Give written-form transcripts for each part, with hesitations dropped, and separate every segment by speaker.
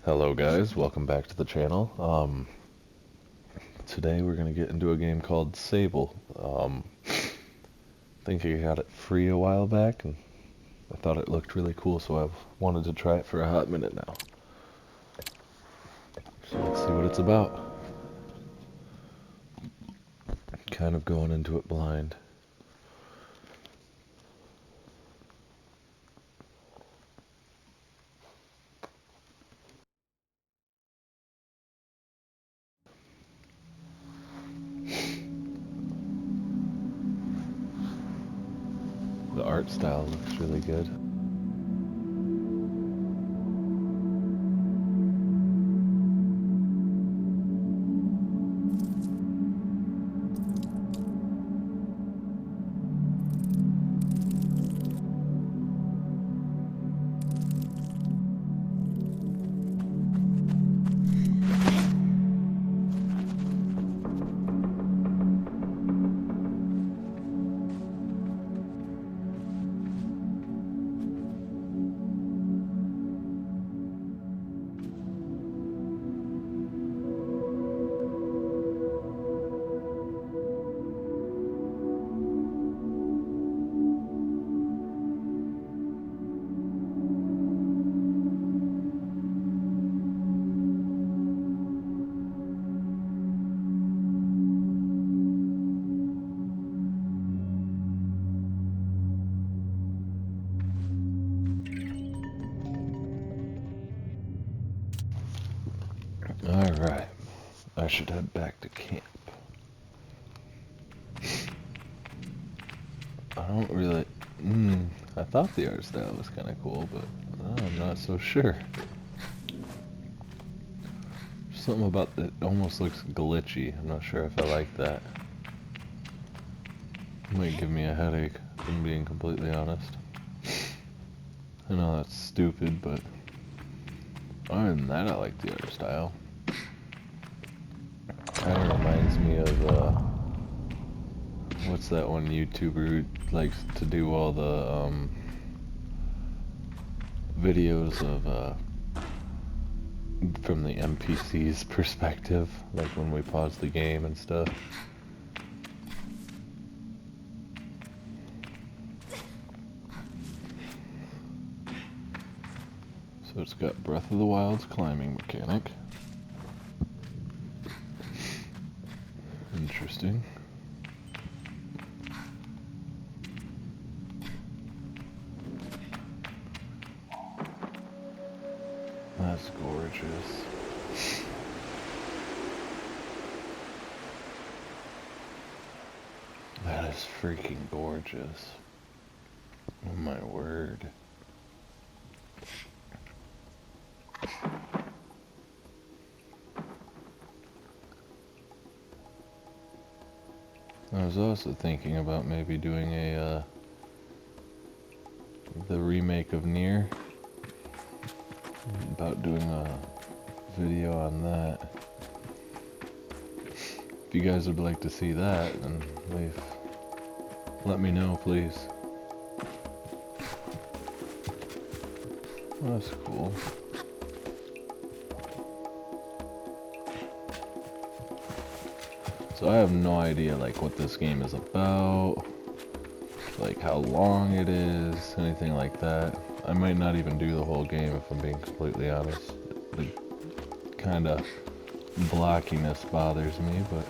Speaker 1: Hello guys, welcome back to the channel. Today we're gonna get into a game called Sable. I think I got it free a while back and I thought it looked really cool, so I've wanted to try it for a hot minute now. So let's see what it's about. Kind of going into it blind. The art style looks really good. Alright, I should head back to camp. I don't really... I thought the art style was kind of cool, but I'm not so sure. Something about it almost looks glitchy. I'm not sure if I like that. It might give me a headache, if I'm being completely honest. I know that's stupid, but other than that, I like the art style. Kind of reminds me of, what's that one YouTuber who likes to do all the, videos of, from the NPC's perspective, like when we pause the game and stuff. So it's got Breath of the Wild's climbing mechanic. Interesting. That's gorgeous. That is freaking gorgeous. Oh my word. I was also thinking about maybe doing the remake of Nier. About doing a video on that. If you guys would like to see that, then let me know, please. Oh, that's cool. So I have no idea like what this game is about, like how long it is, anything like that. I might not even do the whole game if I'm being completely honest. The kind of blockiness bothers me, but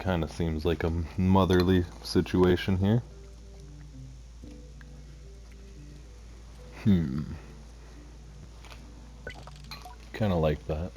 Speaker 1: kind of seems like a motherly situation here. Kind of like that.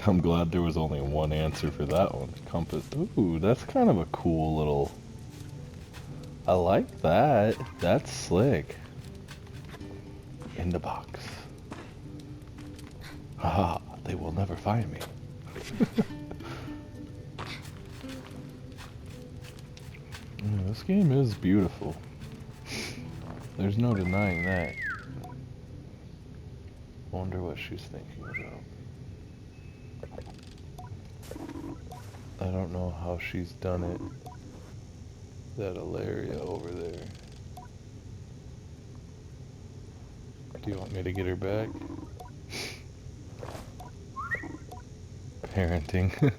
Speaker 1: I'm glad there was only one answer for that one. Compass. Ooh, that's kind of a cool little... I like that. That's slick. In the box. Haha, they will never find me. This game is beautiful. There's no denying that. Wonder what she's thinking about. I don't know how she's done it. That Ilaria over there. Do you want me to get her back? Parenting.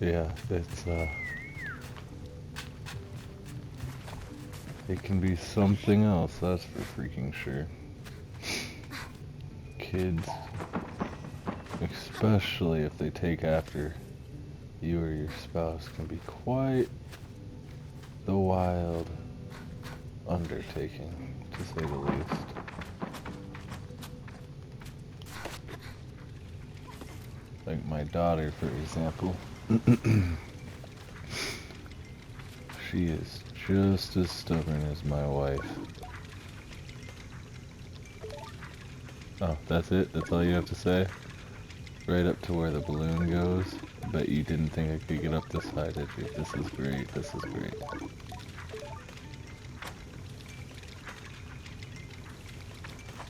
Speaker 1: Yeah, it's it can be something else, that's for freaking sure. Kids, especially if they take after you or your spouse, can be quite the wild undertaking, to say the least. Like my daughter, for example. She is just as stubborn as my wife. Oh, that's it? That's all you have to say? Right up to where the balloon goes? Bet you didn't think I could get up this high, did you? This is great, this is great.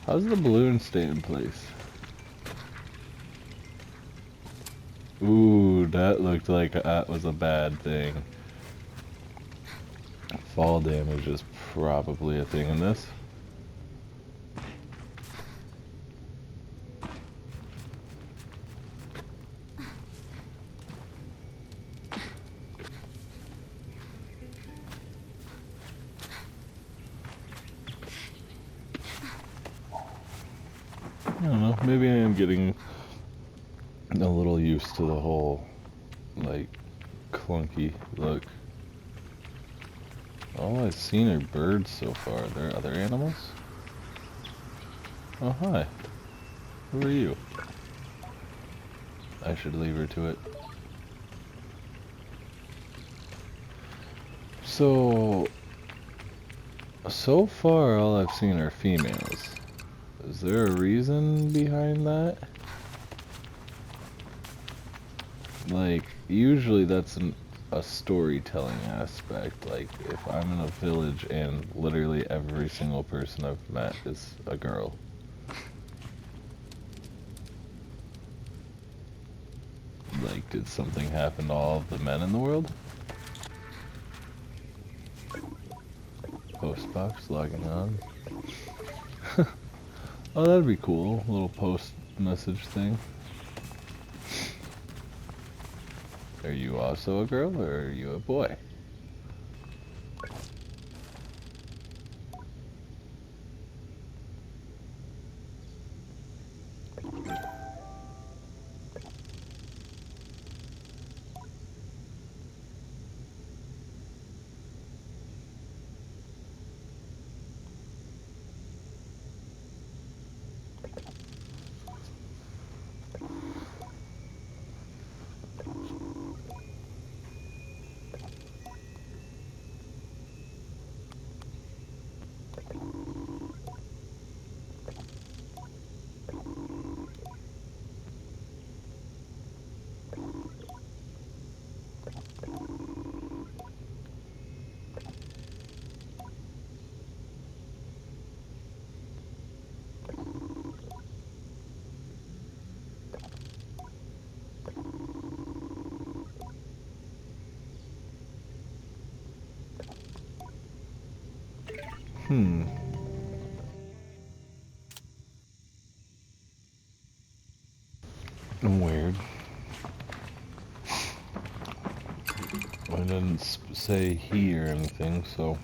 Speaker 1: How's the balloon stay in place? Ooh, that looked like that was a bad thing. Fall damage is probably a thing in this. I don't know, maybe I am getting a little used to the whole, like, clunky look. All I've seen are birds so far. Are there other animals? Oh, hi. Who are you? I should leave her to it. So far all I've seen are females. Is there a reason behind that? Like, usually that's a storytelling aspect. Like, if I'm in a village and literally every single person I've met is a girl. Like, did something happen to all of the men in the world? Postbox logging on. Oh, that'd be cool. A little post message thing. Are you also a girl, or are you a boy? Hmm. Weird. I didn't say he or anything, so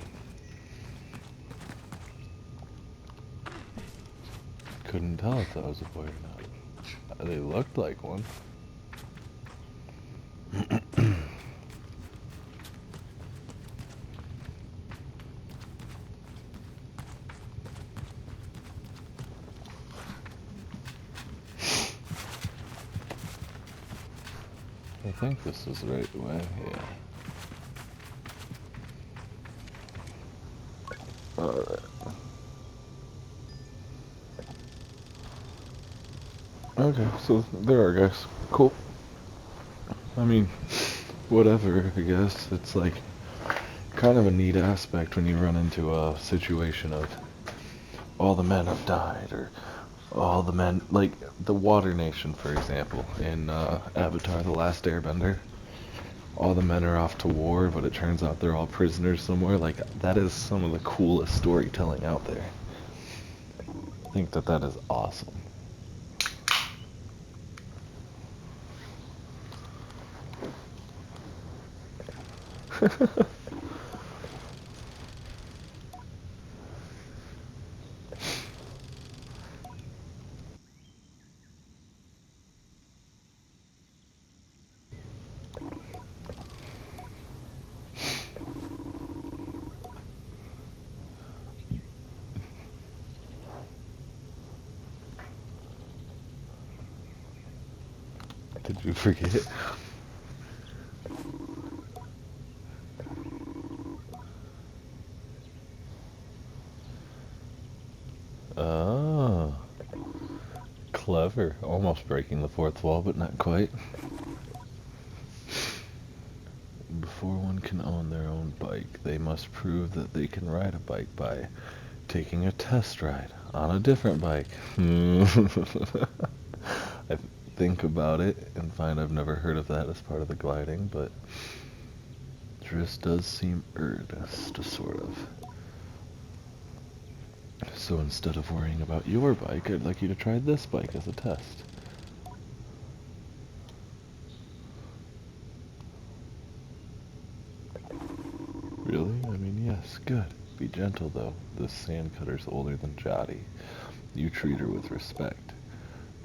Speaker 1: couldn't tell if that was a boy or not. They looked like one. I think this is the right way, yeah. Alright. Okay, so there are guys. Cool. I mean, whatever, I guess. It's like kind of a neat aspect when you run into a situation of all the men have died, or all the men, like the Water Nation, for example, in Avatar: The Last Airbender. All the men are off to war, but it turns out they're all prisoners somewhere. Like, that is some of the coolest storytelling out there. I think that that is awesome. Did you forget? Oh, clever. Almost breaking the fourth wall, but not quite. Before one can own their own bike, they must prove that they can ride a bike by taking a test ride on a different bike. I think about it and find I've never heard of that as part of the gliding, but this does seem earnest, sort of. So instead of worrying about your bike, I'd like you to try this bike as a test. Really? I mean, yes, good. Be gentle, though. This sand cutter's older than Jotty. You treat her with respect.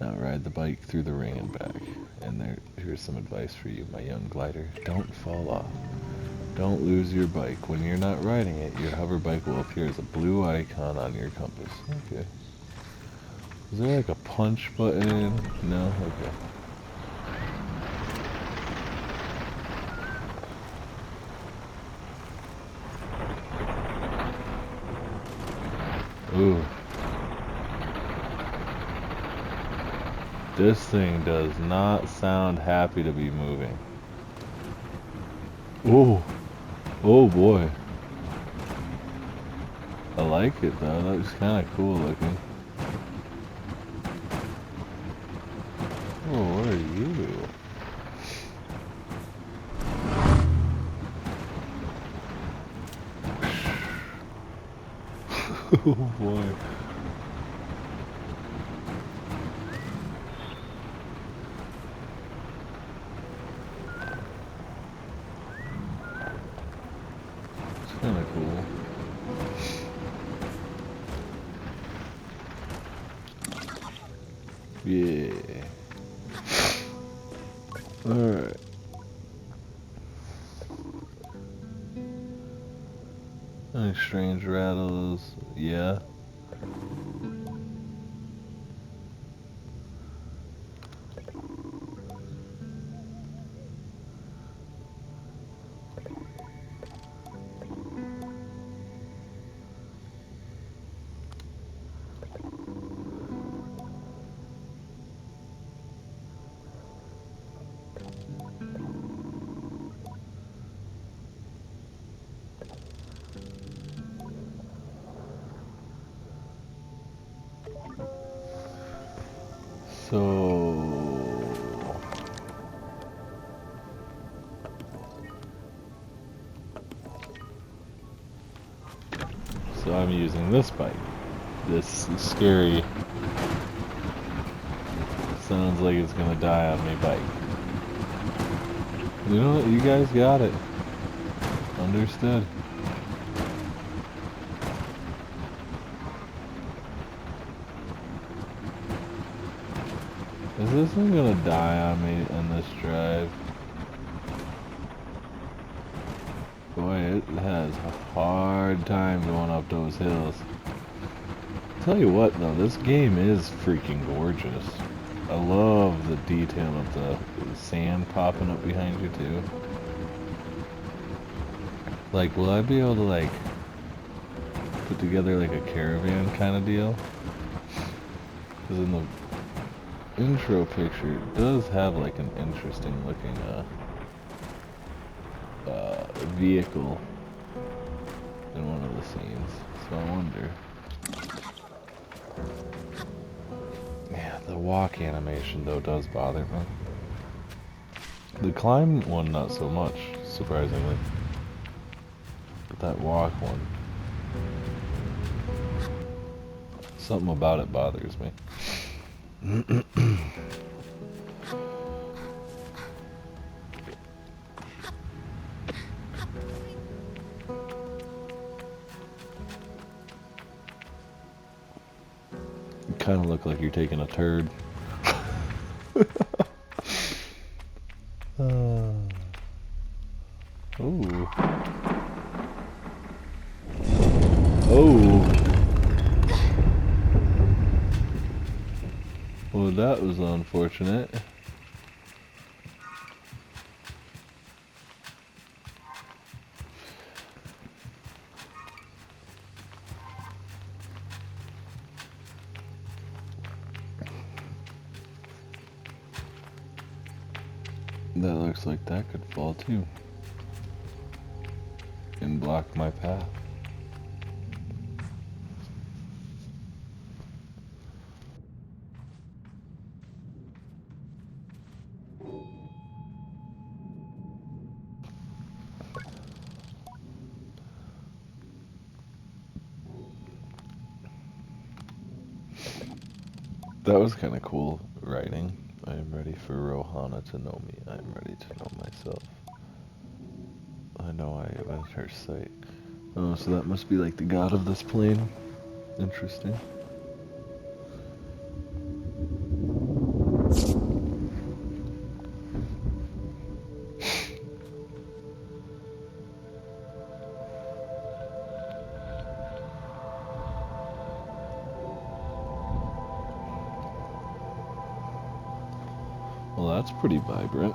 Speaker 1: Now ride the bike through the ring and back. And here's some advice for you, my young glider. Don't fall off. Don't lose your bike. When you're not riding it, your hover bike will appear as a blue icon on your compass. Okay. Is there like a punch button? No? Okay. Ooh. This thing does not sound happy to be moving. Ooh. Oh boy. I like it though. That was kind of cool looking. Oh, what are you? Oh boy. It's kind of cool. Yeah. Alright. Any strange rattles? Yeah. So So I'm using this bike. This scary, sounds like it's gonna die on me bike. You know what? You guys got it. Understood. Is this thing gonna die on me in this drive? Boy, it has a hard time going up those hills. Tell you what though, this game is freaking gorgeous. I love the detail of the sand popping up behind you too. Like, will I be able to like put together like a caravan kind of deal? Because in the intro picture, it does have like an interesting looking vehicle in one of the scenes. So I wonder. Yeah, the walk animation though does bother me. The climb one not so much, surprisingly. But that walk one, something about it bothers me. You kind of look like you're taking a turd. Ooh. Oh. Well, that was unfortunate. That looks like that could fall too. And block my path. That was kind of cool writing. I am ready for Rohana to know me. I am ready to know myself. I know I am in her sight. Oh, so that must be like the god of this plane. Interesting. Well, that's pretty vibrant.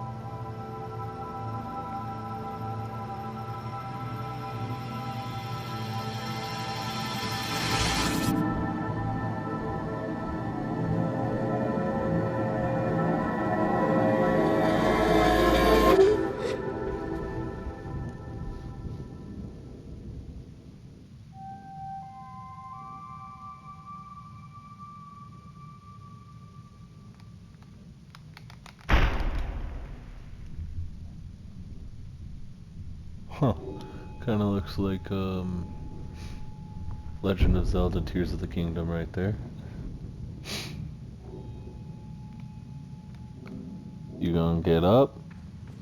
Speaker 1: Huh. Kind of looks like Legend of Zelda Tears of the Kingdom right there. You gonna get up?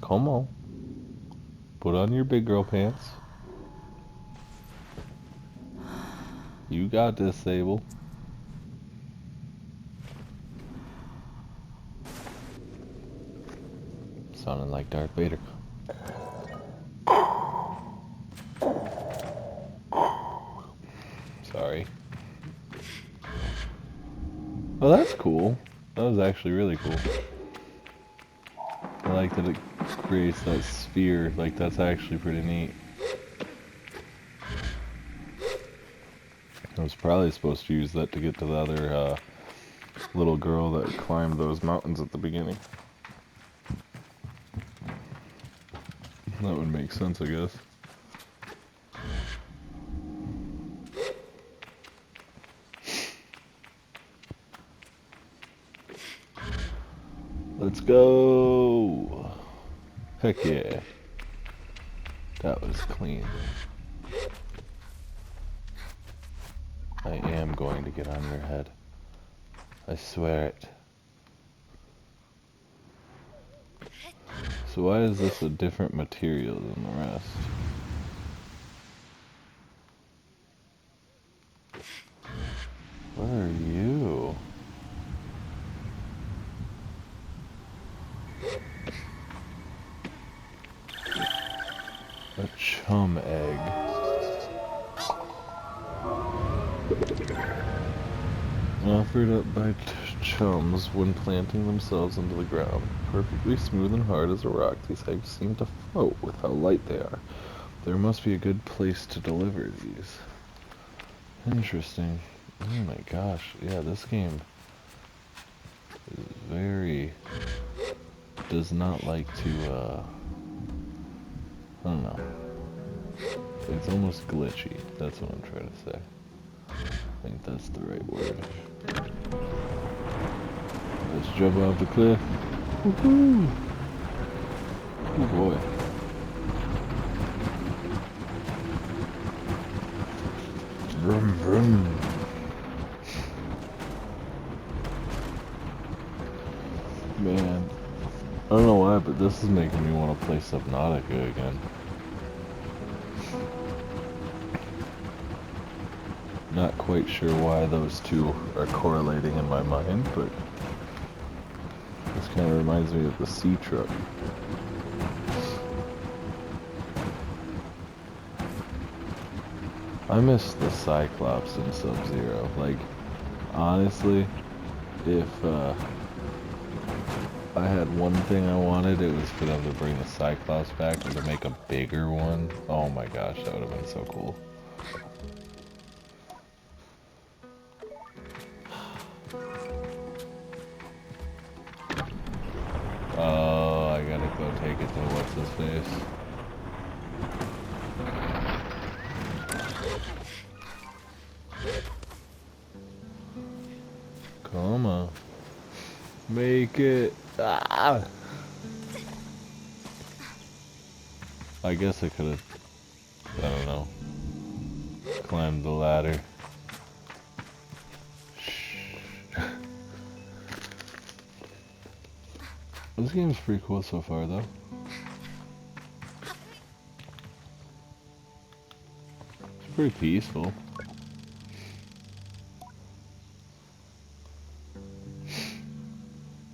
Speaker 1: Come on. Put on your big girl pants. You got this, Sable. Sounding like Darth Vader. Sorry. Well, that's cool. That was actually really cool. I like that it creates that sphere. Like, that's actually pretty neat. I was probably supposed to use that to get to the other little girl that climbed those mountains at the beginning. That would make sense, I guess. Let's go! Heck yeah. That was clean. I'm going to get on your head. I swear it. So why is this a different material than the rest? What are you? A chum egg. Offered up by chums when planting themselves into the ground. Perfectly smooth and hard as a rock, these eggs seem to float with how light they are. There must be a good place to deliver these. Interesting. Oh my gosh, yeah, this game is does not like to, I don't know. It's almost glitchy, that's what I'm trying to say. I think that's the right word. Let's jump off the cliff. Woohoo! Oh boy. Vroom vroom. Man, I don't know why, but this is making me want to play Subnautica again. Not quite sure why those two are correlating in my mind, but this kind of reminds me of the sea truck. I miss the Cyclops in Sub-Zero. Like, honestly, if I had one thing I wanted, it was for them to bring the Cyclops back and to make a bigger one. Oh my gosh, that would have been so cool. Oh, I gotta go take it to what's-his-face. Come on. Make it. Ah! I guess I could have, I don't know, climbed the ladder. This game's pretty cool so far, though. It's pretty peaceful.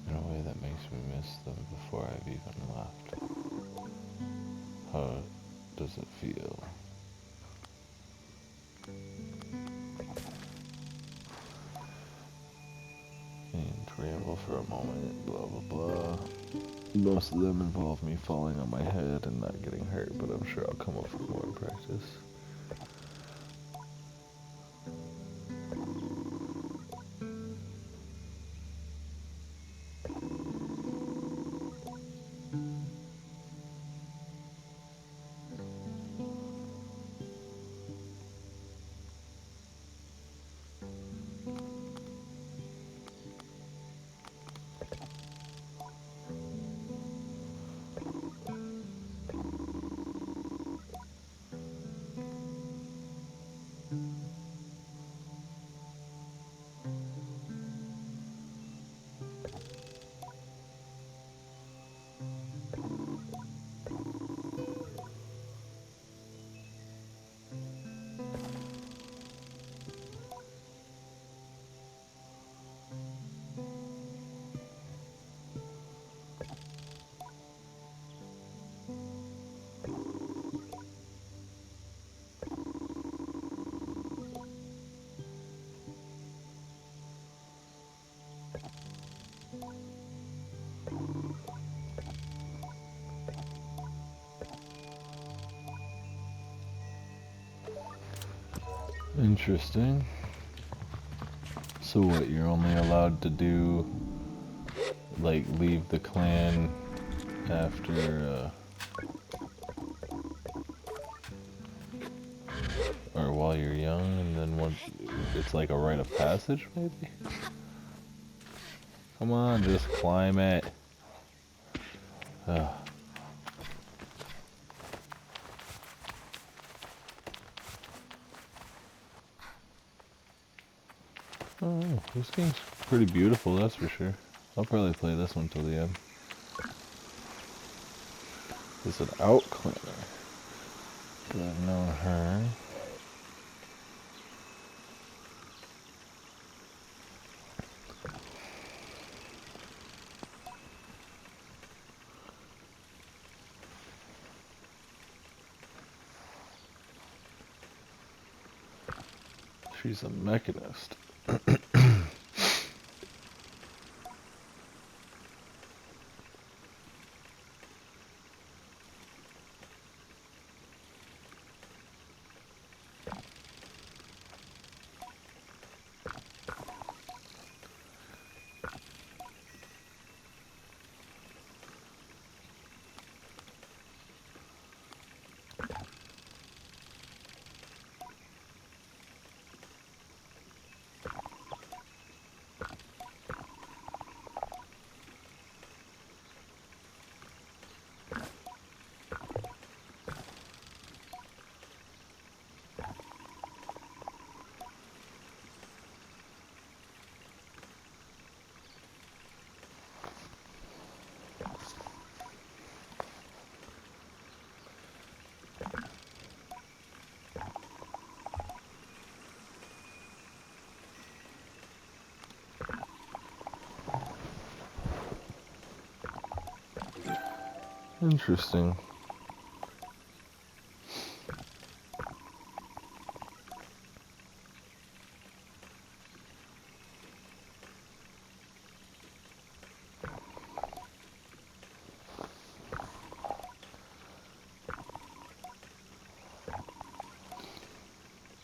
Speaker 1: In a way that makes me miss them before I've even left. How does it feel? And ramble for a moment, blah blah blah. Most of them involve me falling on my head and not getting hurt, but I'm sure I'll come up with more in practice. Interesting. So what, you're only allowed to do, like, leave the clan after, or while you're young, and then once, it's like a rite of passage, maybe? Come on, just climb it. Ugh. Oh, this game's pretty beautiful, that's for sure. I'll probably play this one till the end. It's an out cleaner. I've known her. She's a mechanist. Interesting.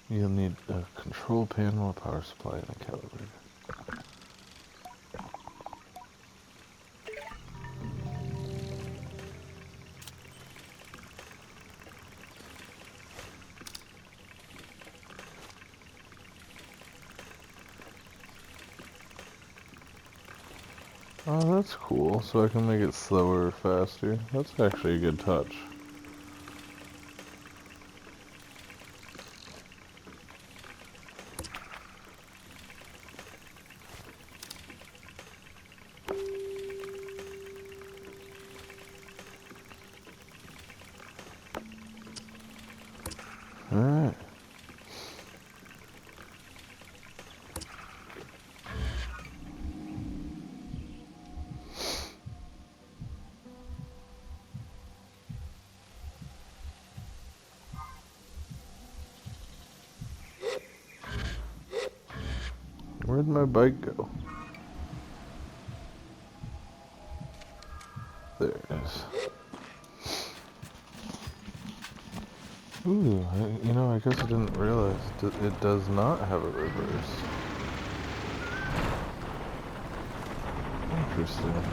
Speaker 1: You'll need a control panel, a power supply, and a calibrator. Oh, that's cool. So I can make it slower or faster. That's actually a good touch. Alright. Where'd my bike go? There it is. Ooh, I guess I didn't realize it does not have a reverse. Interesting.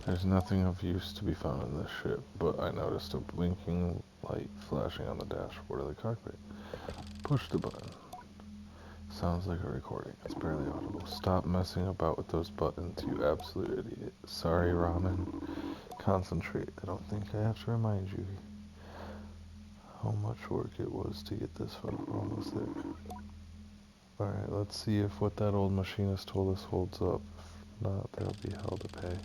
Speaker 1: There's nothing of use to be found in this ship, but I noticed a blinking light flashing on the dashboard of the cockpit. Push the button. Sounds like a recording. It's barely audible. Stop messing about with those buttons, you absolute idiot. Sorry, Ramen. Concentrate. I don't think I have to remind you how much work it was to get this far. We're almost there. Alright, let's see if what that old machinist told us holds up. If not, there'll be hell to pay.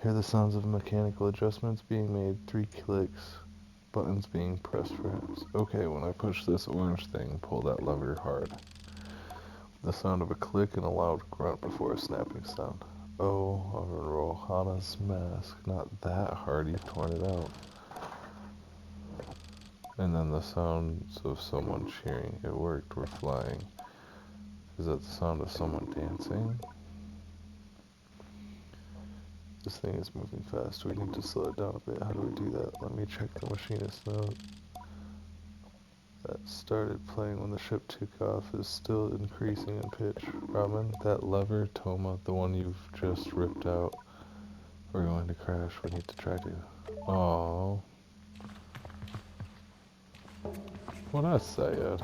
Speaker 1: Hear the sounds of mechanical adjustments being made. 3 clicks. Buttons being pressed perhaps. Okay, when I push this orange thing, pull that lever hard. The sound of a click and a loud grunt before a snapping sound. Oh, of Rohana's mask. Not that hard, you've torn it out. And then the sounds of someone cheering. It worked, we're flying. Is that the sound of someone dancing? This thing is moving fast. We need to slow it down a bit. How do we do that? Let me check the machinist note. that started playing when the ship took off is still increasing in pitch. Robin, that lever, Toma, the one you've just ripped out. We're going to crash. We need to try to. Oh, what I said.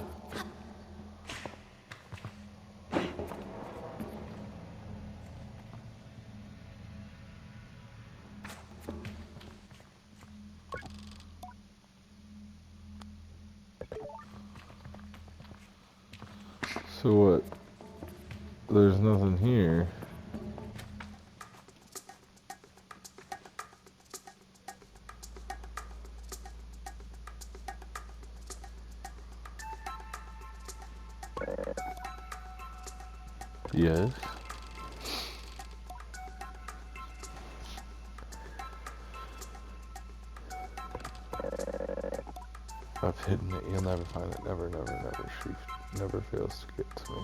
Speaker 1: So what? There's nothing here. Yes. I've hidden it. You'll never find it. Never, never, never. She never fails to get to me.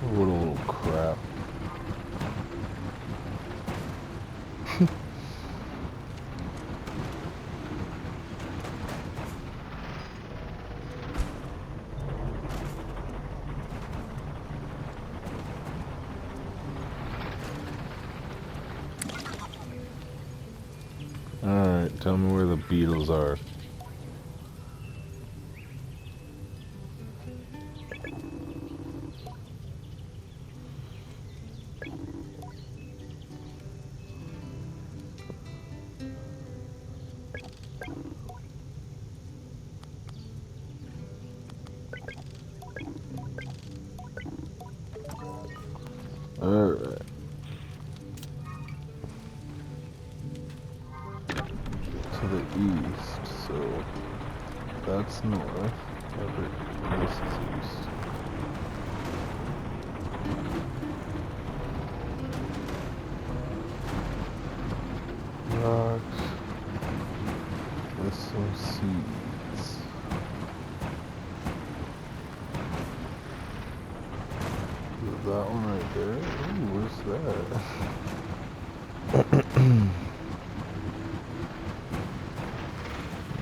Speaker 1: What a little crap. Alright, tell me where the beetles are. Alright. To the east, so that's north. This is east. Rocks with some seeds. That one right there. Ooh, what's that?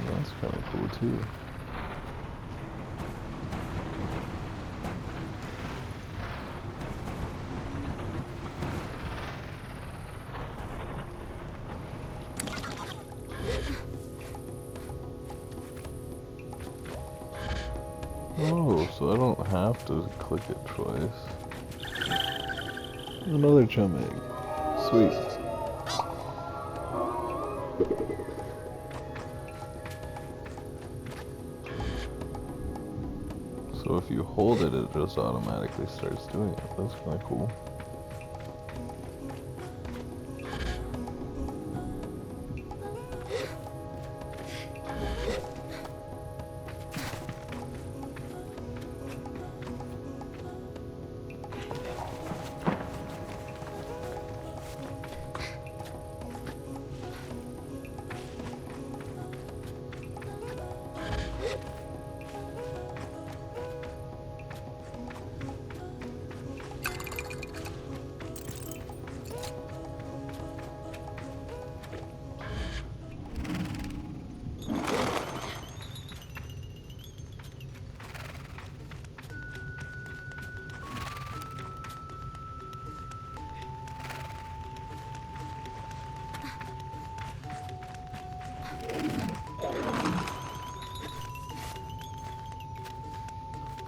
Speaker 1: That's kind of cool too. Oh, so I don't have to click it twice. Another chum egg. Sweet. So if you hold it, it just automatically starts doing it. That's kind of cool.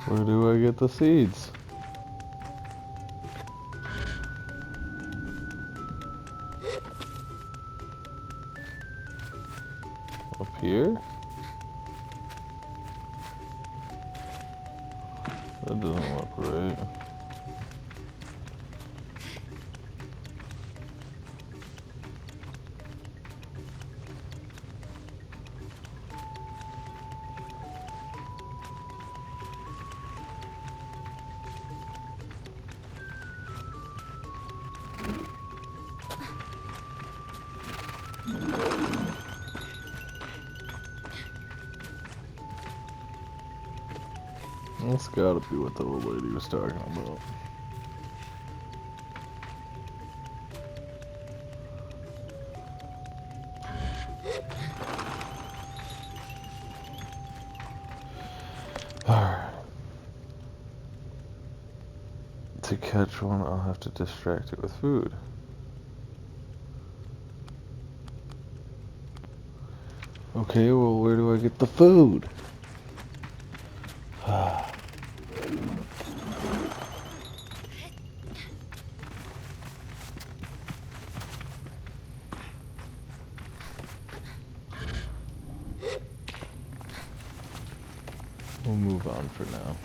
Speaker 1: Where do I get the seeds? Up here? That doesn't look right. That's gotta be what the old lady was talking about. Alright. To catch one, I'll have to distract it with food. Okay, well, where do I get the food? We'll move on for now.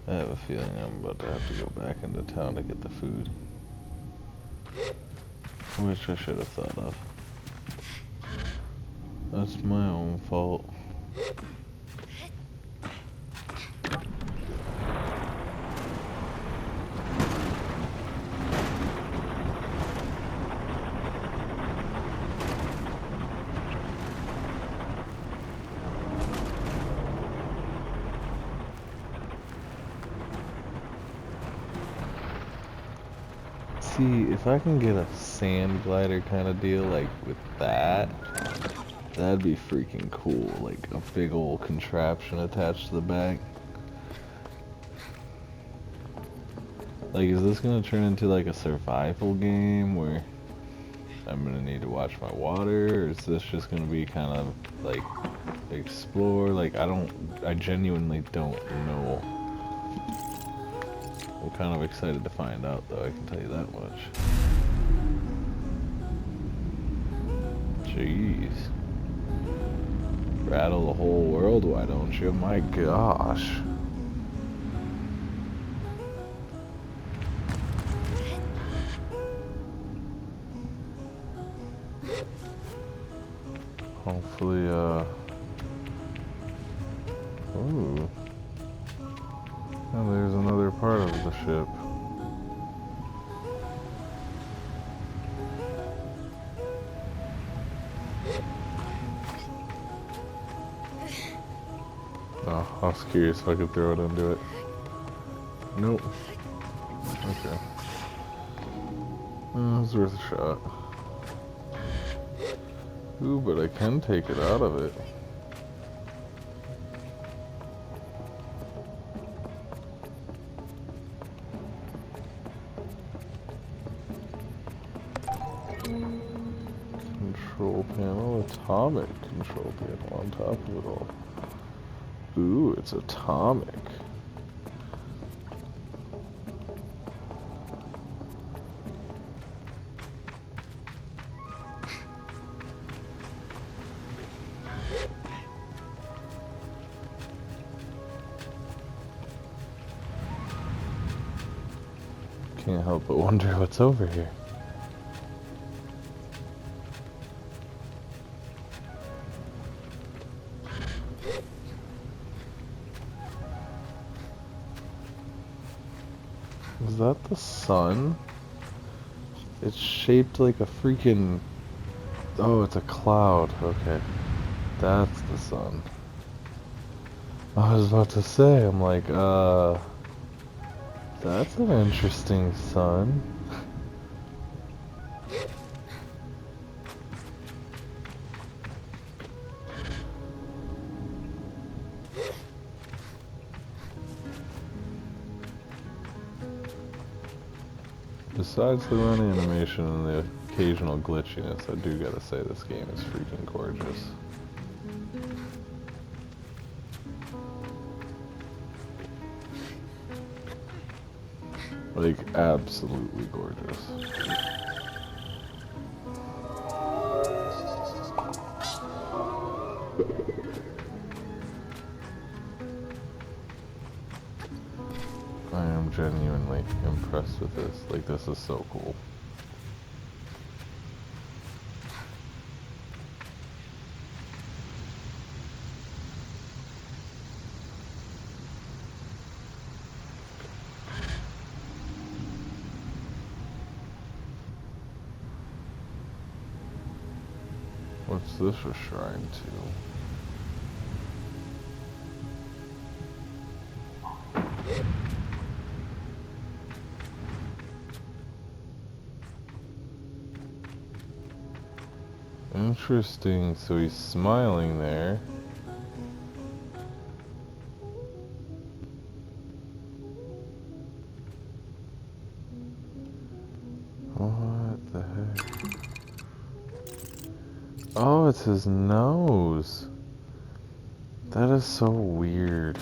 Speaker 1: I have a feeling I'm about to have to go back into town to get the food. Which I should have thought of. That's my own fault. See, if I can get a sand glider kind of deal, like with that, that'd be freaking cool. Like a big old contraption attached to the back. Like, is this gonna turn into like a survival game where I'm gonna need to watch my water, or is this just gonna be kind of like explore? Like, I genuinely don't know. I'm kind of excited to find out, though, I can tell you that much. Jeez. Rattle the whole world, why don't you? My gosh. Hopefully, ooh. Oh, there's another part of the ship. Oh, I was curious if I could throw it into it. Nope. Okay. It was worth a shot. Ooh, but I can take it out of it. Control panel, atomic control panel on top of it all. Ooh, it's atomic. Can't help but wonder what's over here. Is that the sun? It's shaped like a freaking... Oh, it's a cloud. Okay. That's the sun. I was about to say, I'm like, that's an interesting sun. Besides the run animation and the occasional glitchiness, I do gotta say this game is freaking gorgeous. Like, absolutely gorgeous. I am genuinely impressed with this. Like, this is so cool. What's this a shrine to? Interesting, so he's smiling there. What the heck? Oh, it's his nose. That is so weird.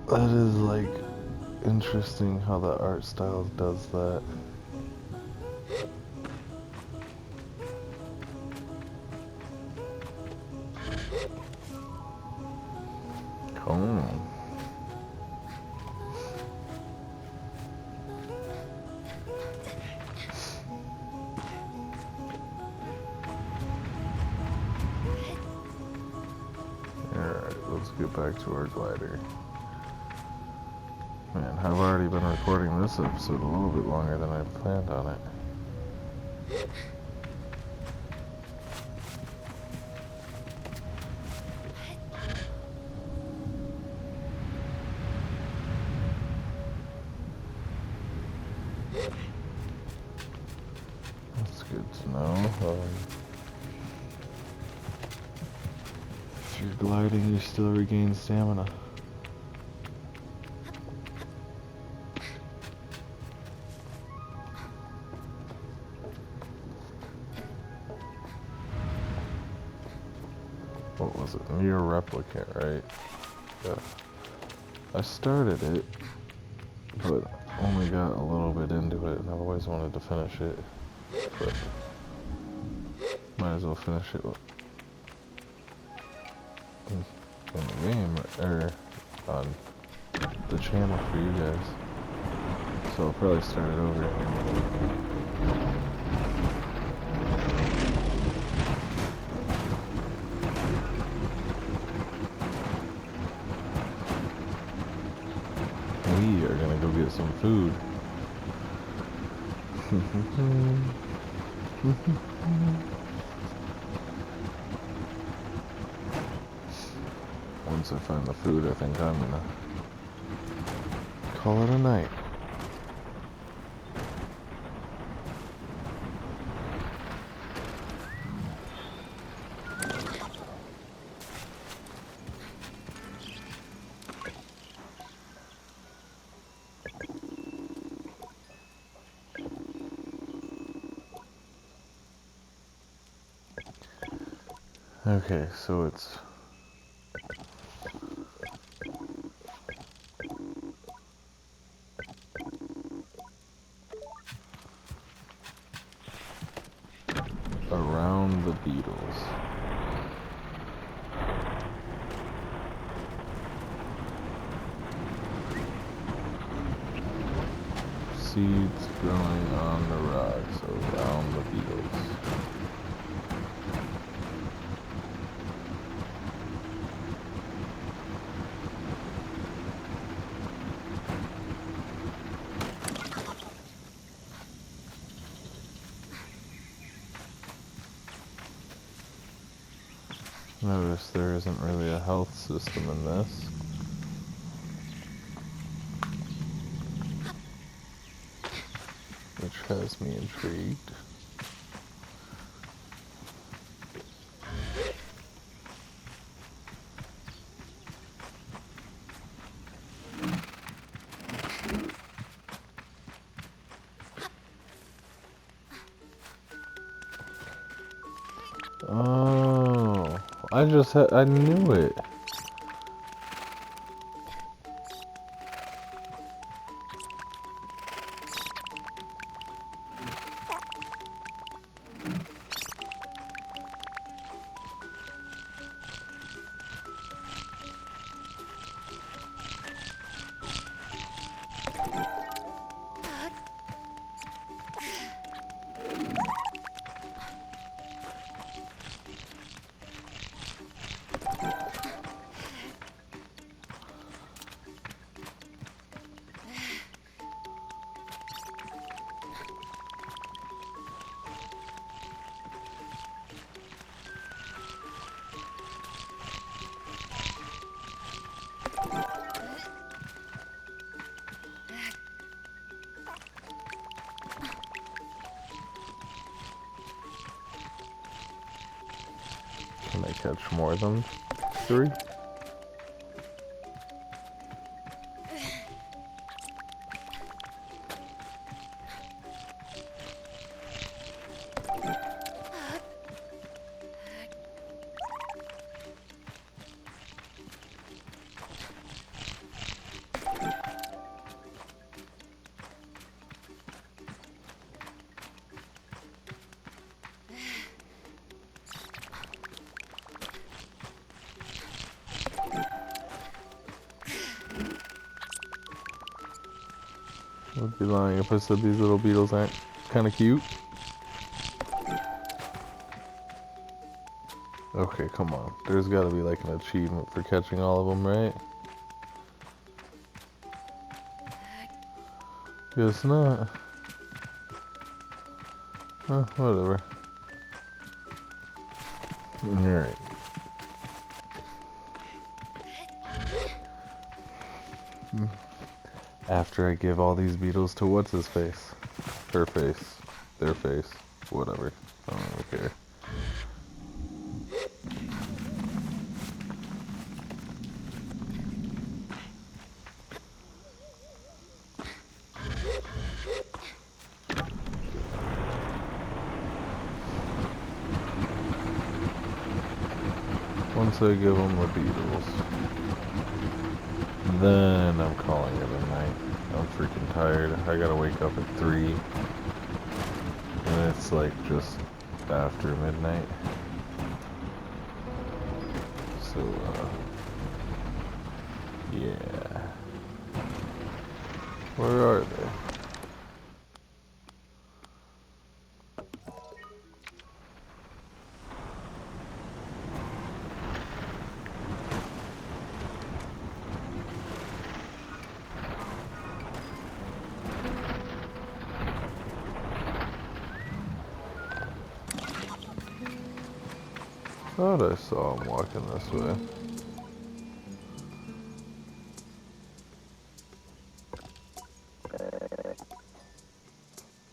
Speaker 1: That is like interesting how the art style does that. Cool. Alright, let's get back to our glider. Man, I've already been recording this episode a little bit longer than I planned on it. That's good to know. If you're gliding, you still regain stamina. What was it? Near replicant, right? Yeah. I started it, but only got a little bit into it, and I've always wanted to finish it. But might as well finish it in the game, or on the channel for you guys. So I'll probably start it over. We are gonna go get some food. Once I find the food, I think I'm gonna call it a night. Okay, so it's around the beetles. Seeds growing on the rocks around the beetles. Notice there isn't really a health system in this. Which has me intrigued. Oh, I knew it. catch more than 3. I'd be lying if I said these little beetles aren't kind of cute. Okay, come on. There's gotta be like an achievement for catching all of them, right? Guess not. Whatever. Alright. After I give all these beetles to what's his face? Her face. Their face. Whatever. I don't really care. Once I give them the beetles, then I'm calling it a night. I'm freaking tired. I gotta wake up at 3. And it's like just after midnight. So, yeah. Where are they? Thought I saw him walking this way.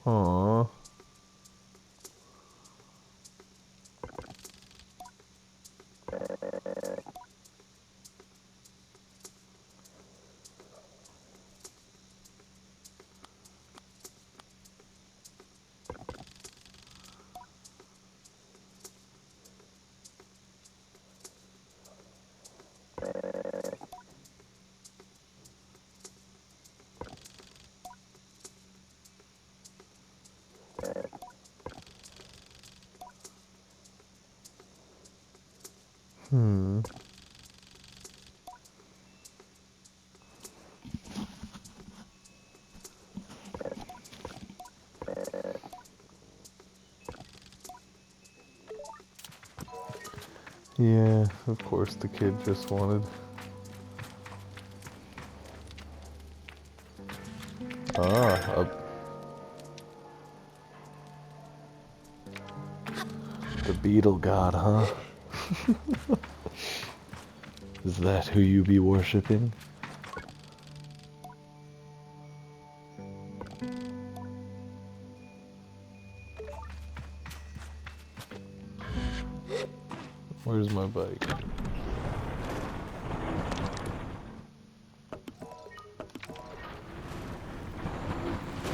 Speaker 1: Aww. Hmm. Yeah, of course the kid just wanted. The beetle god, huh? Is that who you be worshipping? Where's my bike?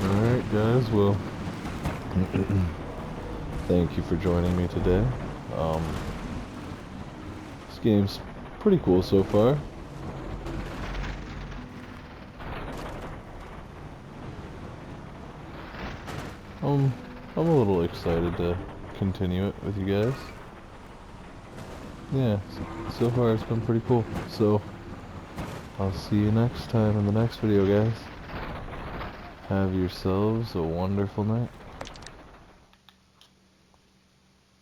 Speaker 1: Alright guys, well, thank you for joining me today. This game's pretty cool so far. I'm a little excited to continue it with you guys. Yeah, so far it's been pretty cool. So, I'll see you next time in the next video, guys. Have yourselves a wonderful night.